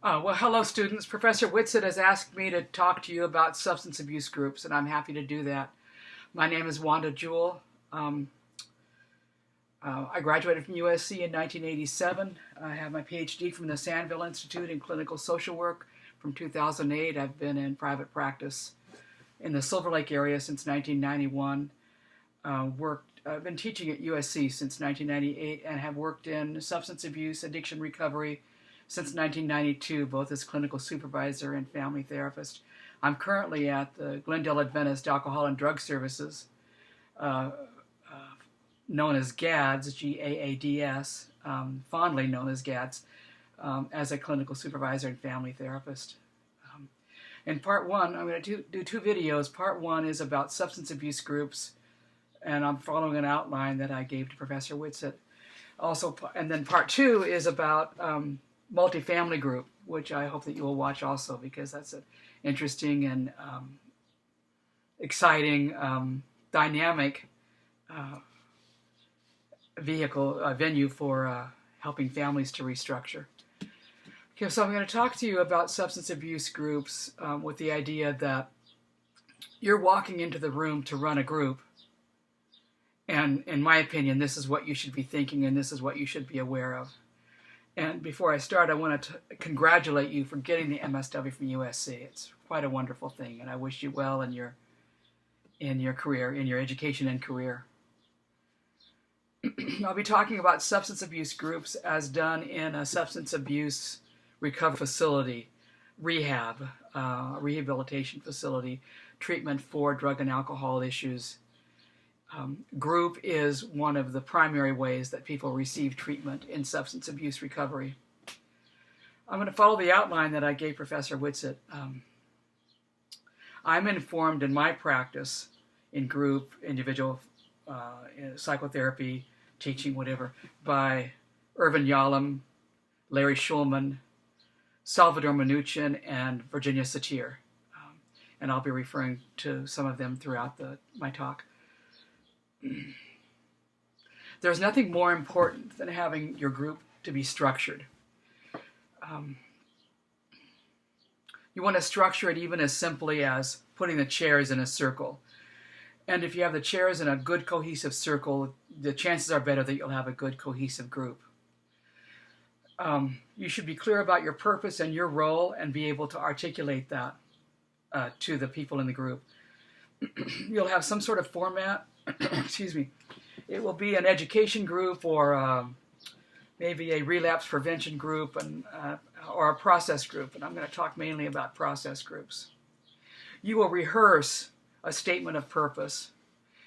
Well, hello, students. Professor Whitsett has asked me to talk to you about substance abuse groups, and I'm happy to do that. My name is Wanda Jewell. I graduated from USC in 1987. I have my PhD from the Sandville Institute in Clinical Social Work from 2008. I've been in private practice in the Silver Lake area since 1991. I've been teaching at USC since 1998 and have worked in substance abuse, addiction recovery, since 1992, both as clinical supervisor and family therapist. I'm currently at the Glendale Adventist Alcohol and Drug Services, known as GADS, G-A-A-D-S, fondly known as GADS, as a clinical supervisor and family therapist. In part one, I'm going to do two videos. Part one is about substance abuse groups, and I'm following an outline that I gave to Professor Whitsett. And then part two is about multifamily group, which I hope that you will watch also, because that's an interesting and exciting, dynamic venue for helping families to restructure. Okay, so I'm going to talk to you about substance abuse groups with the idea that you're walking into the room to run a group, and in my opinion, this is what you should be thinking and this is what you should be aware of. And before I start, I want to congratulate you for getting the MSW from USC. It's quite a wonderful thing, and I wish you well in your career, in your education and career. I'll be talking about substance abuse groups as done in a substance abuse recovery facility, rehab, rehabilitation facility, treatment for drug and alcohol issues. Group is one of the primary ways that people receive treatment in substance abuse recovery. I'm going to follow the outline that I gave Professor Whitsett. I'm informed in my practice in group, individual psychotherapy, teaching, whatever, by Irvin Yalom, Larry Schulman, Salvador Minuchin, and Virginia Satir. And I'll be referring to some of them throughout my talk. There's nothing more important than having your group to be structured. You want to structure it even as simply as putting the chairs in a circle. And if you have the chairs in a good cohesive circle, the chances are better that you'll have a good cohesive group. You should be clear about your purpose and your role and be able to articulate that to the people in the group. You'll have some sort of format. Excuse me. It will be an education group or maybe a relapse prevention group or a process group. And I'm going to talk mainly about process groups. You will rehearse a statement of purpose,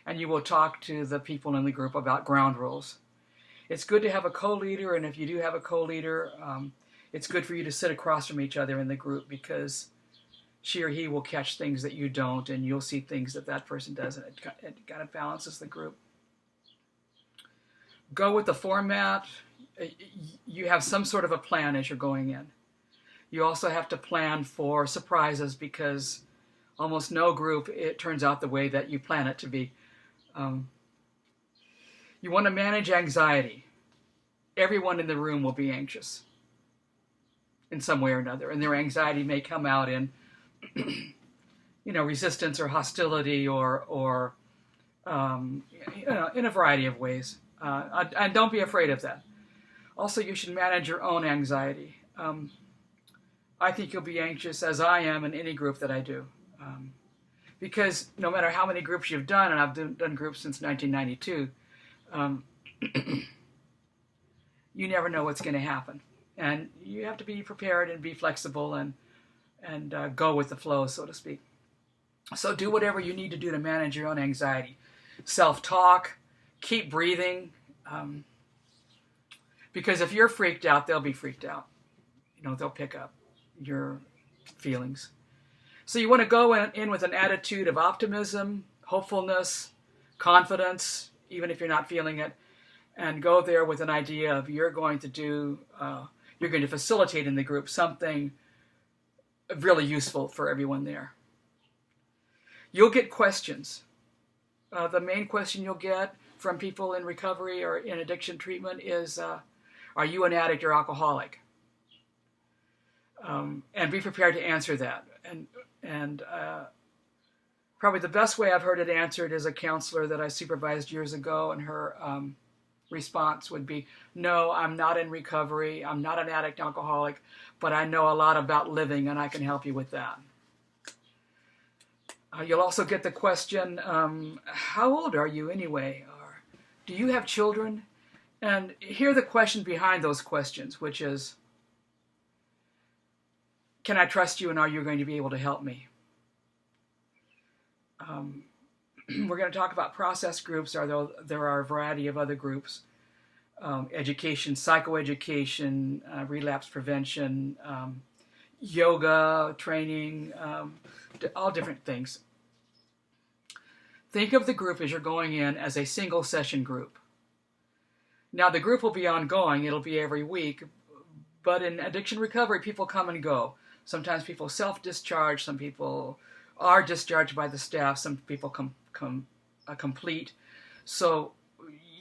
and you will talk to the people in the group about ground rules. It's good to have a co-leader, and if you do have a co-leader, it's good for you to sit across from each other in the group, because she or he will catch things that you don't, and you'll see things that that person doesn't. It kind of balances the group. Go with the format. You have some sort of a plan as you're going in. You also have to plan for surprises, because almost no group, it turns out the way that you plan it to be. You want to manage anxiety. Everyone in the room will be anxious in some way or another, and their anxiety may come out in resistance or hostility or in a variety of ways. And don't be afraid of that. Also, you should manage your own anxiety. I think you'll be anxious, as I am, in any group that I do. Because no matter how many groups you've done, and I've done groups since 1992, you never know what's going to happen. And you have to be prepared and be flexible and go with the flow, so to speak. So do whatever you need to do to manage your own anxiety. Self-talk, keep breathing, because if you're freaked out, they'll be freaked out. They'll pick up your feelings. So you want to go in with an attitude of optimism, hopefulness, confidence, even if you're not feeling it, and go there with an idea of you're going to facilitate in the group something really useful for everyone there. You'll get questions. The main question you'll get from people in recovery or in addiction treatment is, are you an addict or alcoholic? and be prepared to answer that. And probably the best way I've heard it answered is a counselor that I supervised years ago, and her response would be, no, I'm not in recovery, I'm not an addict alcoholic, but I know a lot about living and I can help you with that. You'll also get the question, how old are you anyway? Or do you have children? And hear the question behind those questions, which is, can I trust you and are you going to be able to help me? We're going to talk about process groups, although there are a variety of other groups. Education, psychoeducation, relapse prevention, yoga, training, all different things. Think of the group as you're going in as a single session group. Now the group will be ongoing, it'll be every week, but in addiction recovery people come and go. Sometimes people self-discharge, some people are discharged by the staff, some people complete. So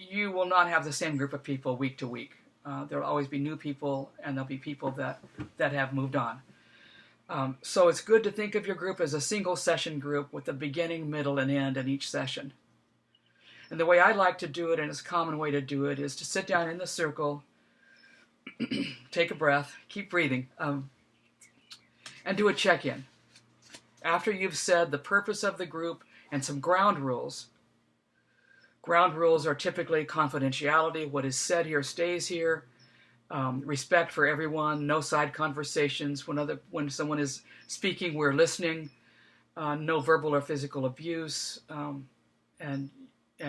you will not have the same group of people week to week. There will always be new people, and there'll be people that have moved on. So it's good to think of your group as a single session group with a beginning, middle, and end in each session. And the way I like to do it, and it's a common way to do it, is to sit down in the circle, take a breath, keep breathing, and do a check-in. After you've said the purpose of the group and some ground rules. Ground rules are typically confidentiality, what is said here stays here, respect for everyone, no side conversations. When someone is speaking, we're listening, no verbal or physical abuse, and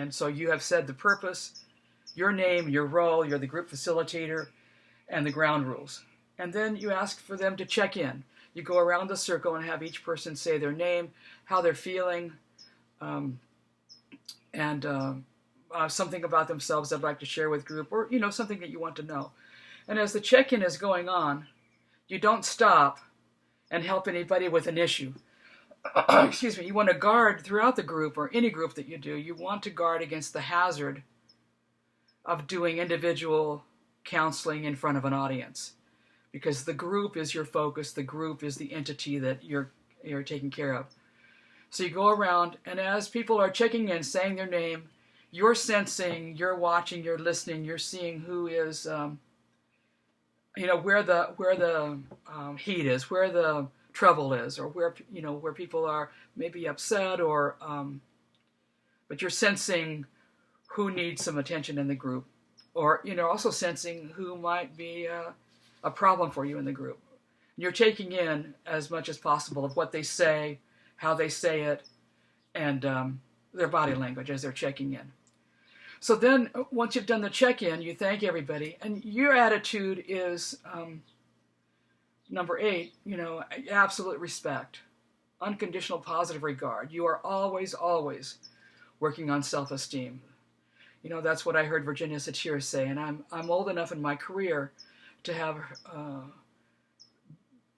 so you have said the purpose, your name, your role, you're the group facilitator, and the ground rules. And then you ask for them to check in. You go around the circle and have each person say their name, how they're feeling, and something about themselves they'd like to share with group, or something that you want to know. And as the check-in is going on, you don't stop and help anybody with an issue. Excuse me. You want to guard throughout the group, or any group that you do, you want to guard against the hazard of doing individual counseling in front of an audience, because the group is your focus. The group is the entity that you're taking care of. So you go around, and as people are checking in, saying their name, you're sensing, you're watching, you're listening, you're seeing who is, where the heat is, where the trouble is, or where people are maybe upset, or but you're sensing who needs some attention in the group, or also sensing who might be a problem for you in the group. You're taking in as much as possible of what they say, how they say it, and their body language as they're checking in. So then, once you've done the check-in, you thank everybody, and your attitude is, number 8, absolute respect, unconditional positive regard. You are always, always working on self-esteem. That's what I heard Virginia Satir say, and I'm old enough in my career to have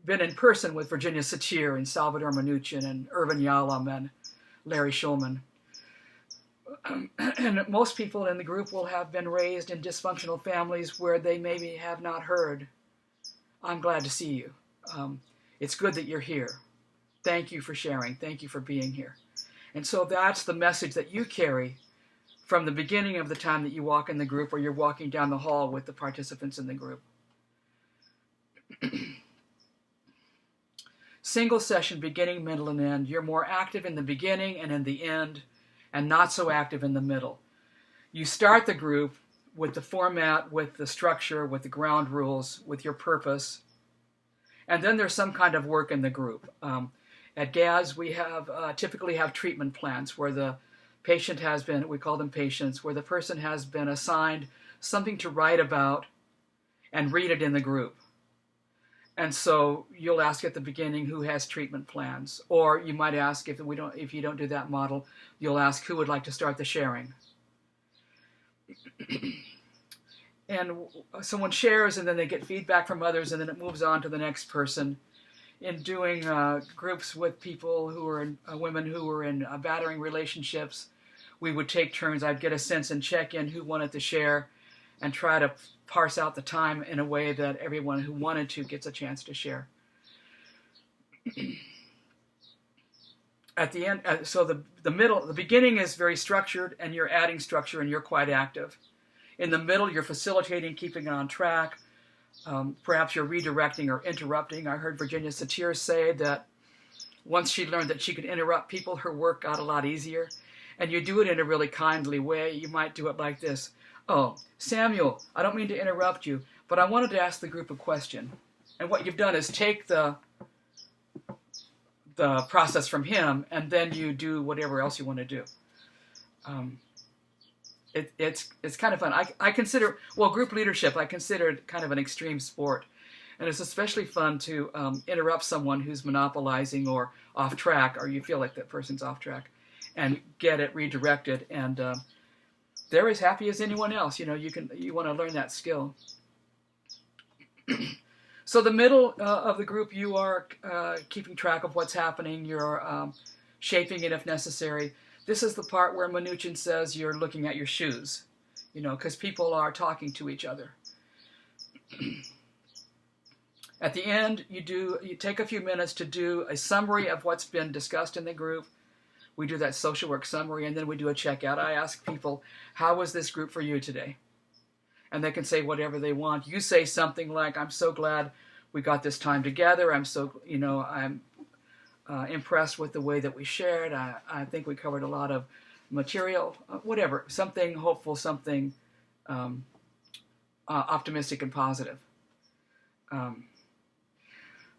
been in person with Virginia Satir and Salvador Minuchin and Irvin Yalom and Larry Shulman. And most people in the group will have been raised in dysfunctional families where they maybe have not heard, I'm glad to see you. It's good that you're here. Thank you for sharing. Thank you for being here. And so that's the message that you carry from the beginning of the time that you walk in the group, or you're walking down the hall with the participants in the group. Single session, beginning, middle, and end. You're more active in the beginning and in the end, and not so active in the middle. You start the group with the format, with the structure, with the ground rules, with your purpose, and then there's some kind of work in the group. At GADS, we typically have treatment plans where the patient has been, we call them patients, where the person has been assigned something to write about and read it in the group. And so you'll ask at the beginning who has treatment plans, or you might ask if you don't do that model, you'll ask who would like to start the sharing. And someone shares, and then they get feedback from others, and then it moves on to the next person. In doing groups with people who are women who were in battering relationships, we would take turns. I'd get a sense and check in who wanted to share, and try to parse out the time in a way that everyone who wanted to gets a chance to share. At the end, so the beginning is very structured, and you're adding structure, and you're quite active. In the middle, you're facilitating, keeping it on track. Perhaps you're redirecting or interrupting. I heard Virginia Satir say that once she learned that she could interrupt people, her work got a lot easier. And you do it in a really kindly way. You might do it like this. Oh, Samuel, I don't mean to interrupt you, but I wanted to ask the group a question. And what you've done is take the process from him, and then you do whatever else you want to do. It's kind of fun. I consider, group leadership, I consider it kind of an extreme sport. And it's especially fun to interrupt someone who's monopolizing or off track, or you feel like that person's off track, and get it redirected. And they're as happy as anyone else. You want to learn that skill. So the middle of the group, you are keeping track of what's happening. You're shaping it if necessary. This is the part where Mnuchin says you're looking at your shoes, because people are talking to each other. At the end, you take a few minutes to do a summary of what's been discussed in the group. We do that social work summary, and then we do a checkout. I ask people, how was this group for you today? And they can say whatever they want. You say something like, I'm so glad we got this time together. I'm impressed with the way that we shared. I think we covered a lot of material, whatever, something hopeful, something optimistic and positive.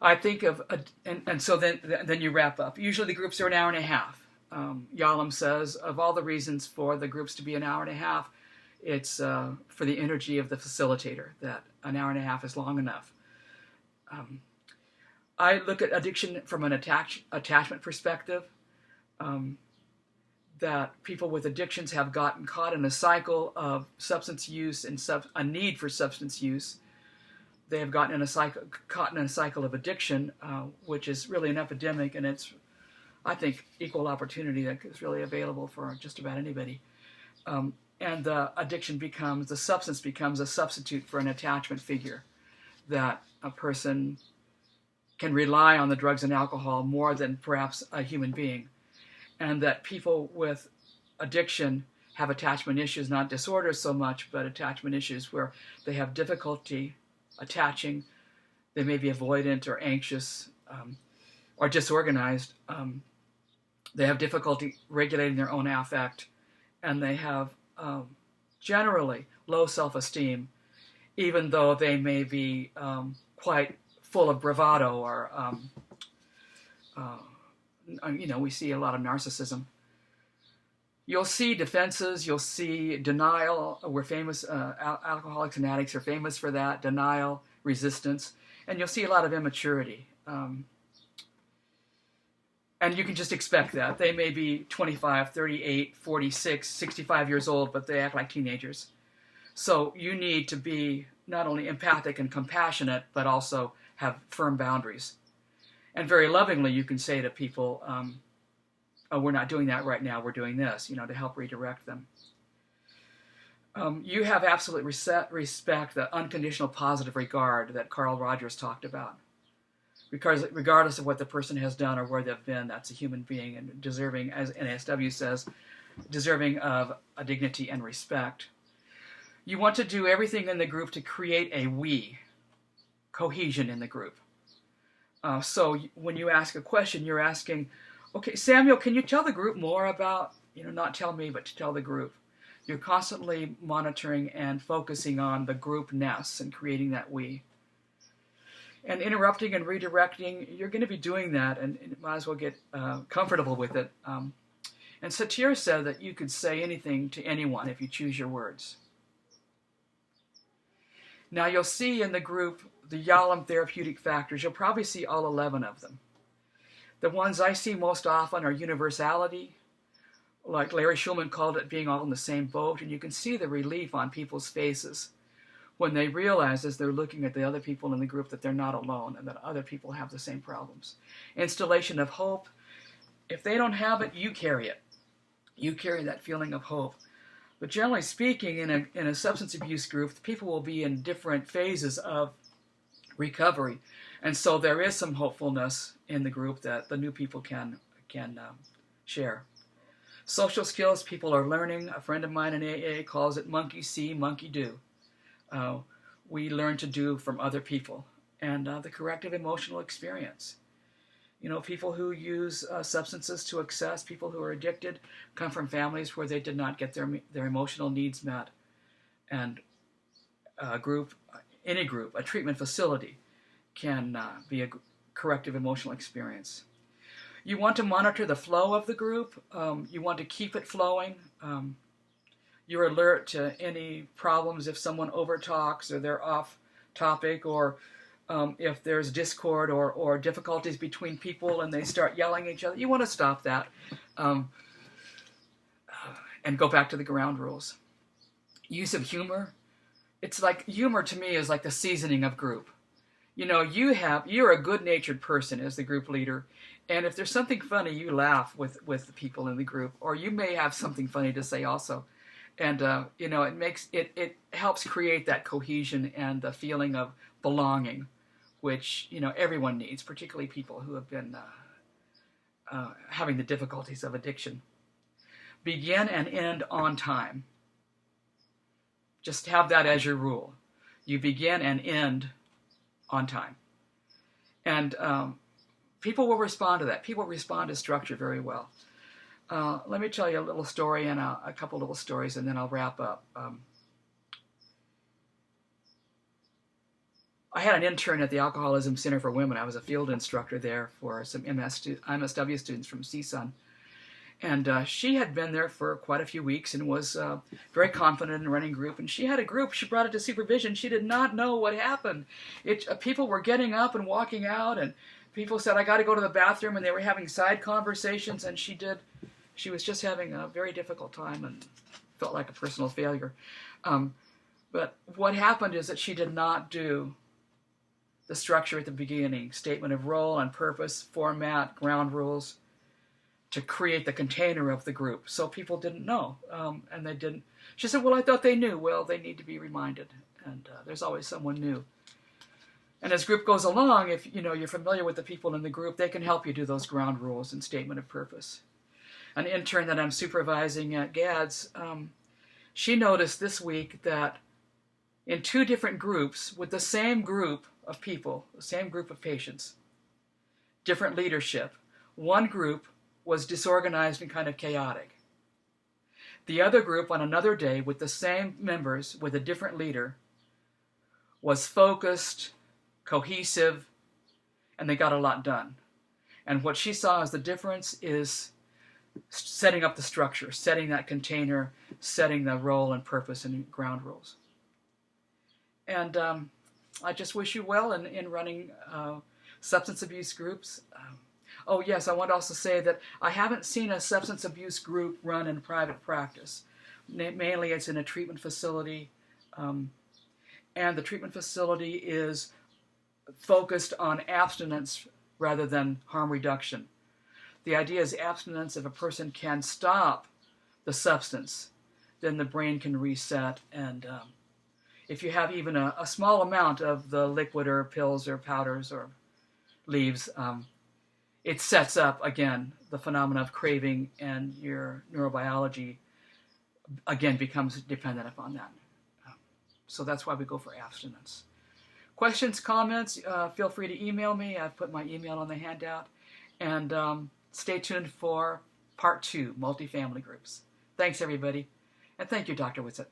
I think of, and so then you wrap up. Usually the groups are an hour and a half. Yalom says, of all the reasons for the groups to be an hour and a half, it's for the energy of the facilitator, that an hour and a half is long enough. I look at addiction from an attachment perspective, that people with addictions have gotten caught in a cycle of substance use and a need for substance use. They have caught in a cycle of addiction, which is really an epidemic, and it's, I think, equal opportunity that is really available for just about anybody. And the substance becomes a substitute for an attachment figure, that a person can rely on the drugs and alcohol more than perhaps a human being. And that people with addiction have attachment issues, not disorders so much, but attachment issues where they have difficulty attaching. They may be avoidant or anxious or disorganized. They have difficulty regulating their own affect, and they have generally low self-esteem, even though they may be quite full of bravado or, we see a lot of narcissism. You'll see defenses, you'll see denial. We're famous, alcoholics and addicts are famous for that, denial, resistance, and you'll see a lot of immaturity. And you can just expect that. They may be 25, 38, 46, 65 years old, but they act like teenagers. So you need to be not only empathic and compassionate, but also have firm boundaries. And very lovingly, you can say to people, oh, we're not doing that right now, we're doing this, to help redirect them. You have absolute respect, the unconditional positive regard that Carl Rogers talked about. Because regardless of what the person has done or where they've been, that's a human being and deserving, as NASW says, deserving of a dignity and respect. You want to do everything in the group to create a we, cohesion in the group. So when you ask a question, you're asking, okay, Samuel, can you tell the group more about, not tell me, but to tell the group. You're constantly monitoring and focusing on the groupness and creating that we. And interrupting and redirecting, you're going to be doing that, and you might as well get comfortable with it. And Satir said that you could say anything to anyone if you choose your words. Now you'll see in the group the Yalom therapeutic factors. You'll probably see all 11 of them. The ones I see most often are universality, like Larry Schulman called it, being all in the same boat, and you can see the relief on people's faces when they realize as they're looking at the other people in the group that they're not alone and that other people have the same problems. Installation of hope. If they don't have it, you carry it. You carry that feeling of hope. But generally speaking, in a substance abuse group, people will be in different phases of recovery. And so there is some hopefulness in the group that the new people can share. Social skills people are learning. A friend of mine in AA calls it monkey see, monkey do. We learn to do from other people. And the corrective emotional experience. You know, people who use substances to excess, people who are addicted, come from families where they did not get their emotional needs met. And a group, any group, a treatment facility can be a corrective emotional experience. You want to monitor the flow of the group. You want to keep it flowing. You're alert to any problems if someone overtalks or they're off topic, or if there's discord or difficulties between people and they start yelling at each other. You want to stop that and go back to the ground rules. Use of humor. It's like, humor to me is like the seasoning of group. You know, you're a good-natured person as the group leader, and if there's something funny, you laugh with the people in the group, or you may have something funny to say also. And you know, it helps create that cohesion and the feeling of belonging, which, you know, everyone needs, particularly people who have been having the difficulties of addiction. Begin and end on time. Just have that as your rule. You begin and end on time. And people will respond to that. People respond to structure very well. Let me tell you a little story and a couple little stories, and then I'll wrap up. I had an intern at the Alcoholism Center for Women. I was a field instructor there for some MSW students from CSUN. And she had been there for quite a few weeks and was very confident in running a group. And she had a group. She brought it to supervision. She did not know what happened. People were getting up and walking out, and people said, I got to go to the bathroom, and they were having side conversations, and she was just having a very difficult time and felt like a personal failure. But what happened is that she did not do the structure at the beginning, statement of role and purpose, format, ground rules, to create the container of the group. So people didn't know, and they didn't. She said, well, I thought they knew. Well, they need to be reminded, and there's always someone new. And as group goes along, if you're familiar with the people in the group, they can help you do those ground rules and statement of purpose. An intern that I'm supervising at GADS, she noticed this week that in two different groups, with the same group of people, the same group of patients, different leadership, one group was disorganized and kind of chaotic. The other group on another day with the same members with a different leader was focused, cohesive, and they got a lot done. And what she saw as the difference is setting up the structure, setting that container, setting the role and purpose and ground rules. And I just wish you well in running substance abuse groups. Oh yes, I want to also say that I haven't seen a substance abuse group run in private practice. Mainly it's in a treatment facility, and the treatment facility is focused on abstinence rather than harm reduction. The idea is abstinence. If a person can stop the substance, then the brain can reset, and if you have even a small amount of the liquid or pills or powders or leaves, it sets up, again, the phenomena of craving, and your neurobiology, again, becomes dependent upon that. So that's why we go for abstinence. Questions, comments, feel free to email me. I've put my email on the handout. And stay tuned for Part 2, multifamily groups. Thanks, everybody. And thank you, Dr. Whitsett.